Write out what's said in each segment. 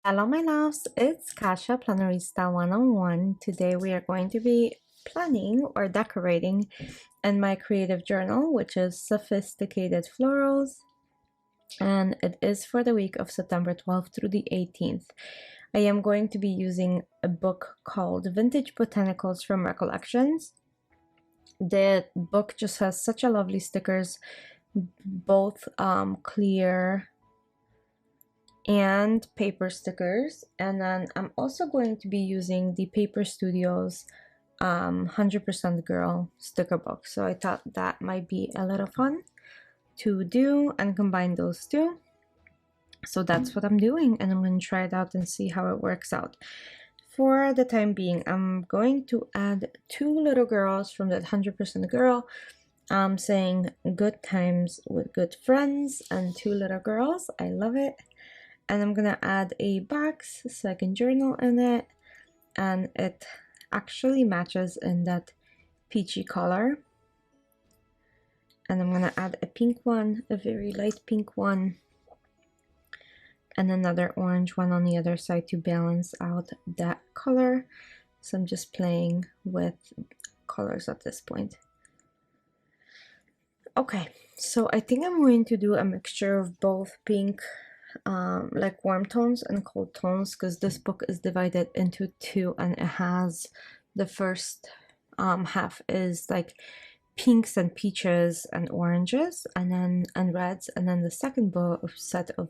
Hello my loves, it's Kasha Plannerista 101. Today we are going to be planning or decorating in my creative journal, which is Sophisticated Florals, and it is for the week of September 12th through the 18th. I am going to be using a book called Vintage Botanicals from Recollections. The book just has such a lovely stickers, both clear and paper stickers, and then I'm also going to be using the Paper Studios 100% Girl sticker book. So I thought that might be a little fun to do and combine those two. So that's what I'm doing, and I'm going to try it out and see how it works out. For the time being, I'm going to add two little girls from that 100% Girl, saying good times with good friends, and two little girls. I love it. And I'm gonna add a box so I can journal in it, and it actually matches in that peachy color. And I'm gonna add a pink one, a very light pink one, and another orange one on the other side to balance out that color. So I'm just playing with colors at this point. Okay, so I think I'm going to do a mixture of both pink, like warm tones and cold tones, because this book is divided into two, and it has the first half is like pinks and peaches and oranges and reds, and then the second book set of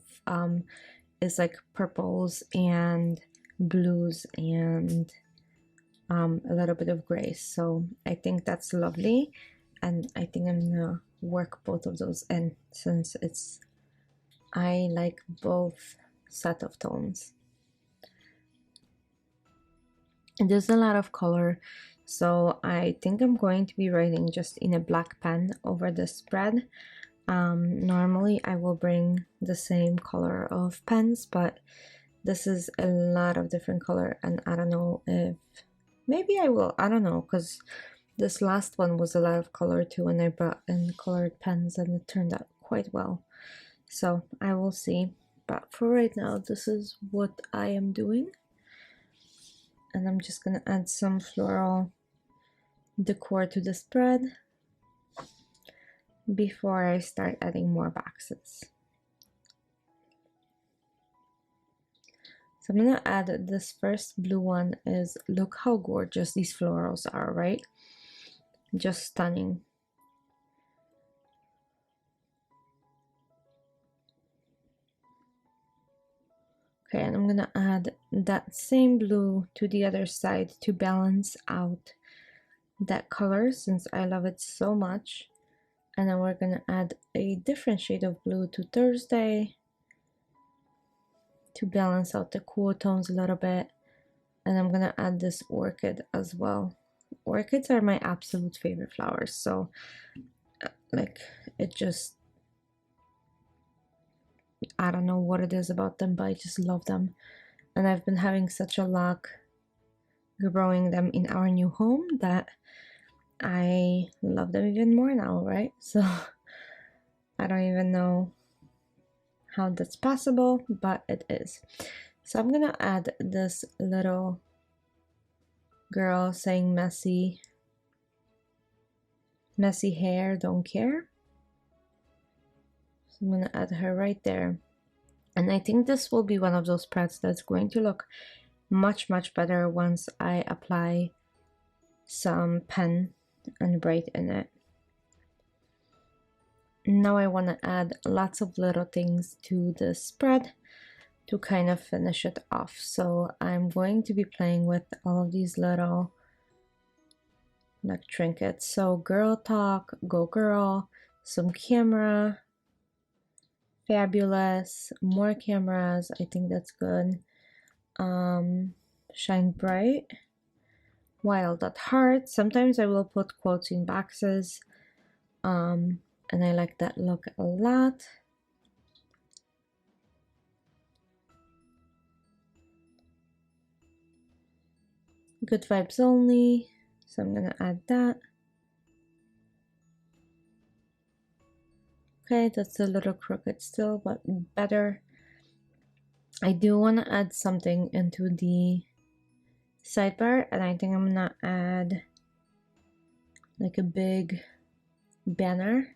is like purples and blues and a little bit of gray. So I think that's lovely, and I think I'm gonna work both of those in, since I like both set of tones. And there's a lot of color, so I think I'm going to be writing just in a black pen over the spread. Normally I will bring the same color of pens, but this is a lot of different color, and I don't know if maybe I will, I don't know, because this last one was a lot of color too, and I brought in colored pens and it turned out quite well. So I will see, but for right now this is what I am doing, and I'm just gonna add some floral decor to the spread before I start adding more boxes. So I'm gonna add this first blue one. Is look how gorgeous these florals are, right? Just stunning. Okay, and I'm gonna add that same blue to the other side to balance out that color, since I love it so much. And then we're gonna add a different shade of blue to Thursday to balance out the cool tones a little bit. And I'm gonna add this orchid as well. Orchids are my absolute favorite flowers, so like it just, I don't know what it is about them, but I just love them. And I've been having such a luck growing them in our new home that I love them even more now, right? So I don't even know how that's possible, but it is. So I'm gonna add this little girl saying messy hair, don't care. So I'm gonna add her right there. And I think this will be one of those spreads that's going to look much better once I apply some pen and bright in it. Now I want to add lots of little things to the spread to kind of finish it off. So I'm going to be playing with all of these little like trinkets. So girl talk, go girl, some camera, fabulous, more cameras, I think that's good. Shine bright, wild at heart. Sometimes I will put quotes in boxes, and I like that look a lot. Good vibes only, so I'm gonna add that. Okay, that's a little crooked still, but better. I do want to add something into the sidebar, and I think I'm gonna add like a big banner.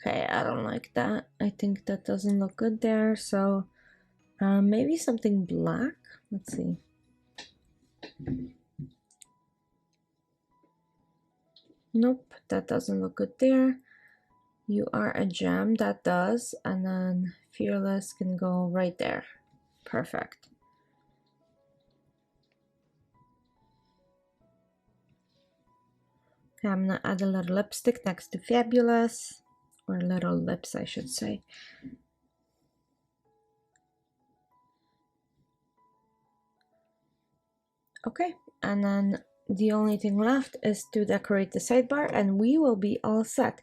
Okay, I don't like that. I think that doesn't look good there, so maybe something black. Let's see. Nope, that doesn't look good there. You are a gem, that does, and then fearless can go right there. Perfect. Okay, I'm gonna add a little lipstick next to fabulous, or little lips I should say. Okay, and then the only thing left is to decorate the sidebar and we will be all set.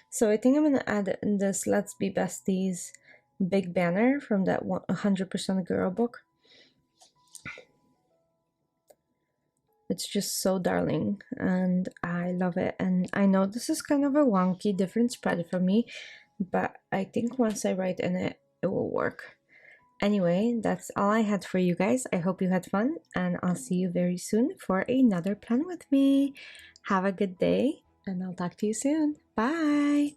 So I think I'm gonna add this Let's Be Besties big banner from that 100% Girl book. It's just so darling and I love it, and I know this is kind of a wonky different spread for me, but I think once I write in it, it will work. Anyway, that's all I had for you guys. I hope you had fun, and I'll see you very soon for another plan with me. Have a good day, and I'll talk to you soon. Bye!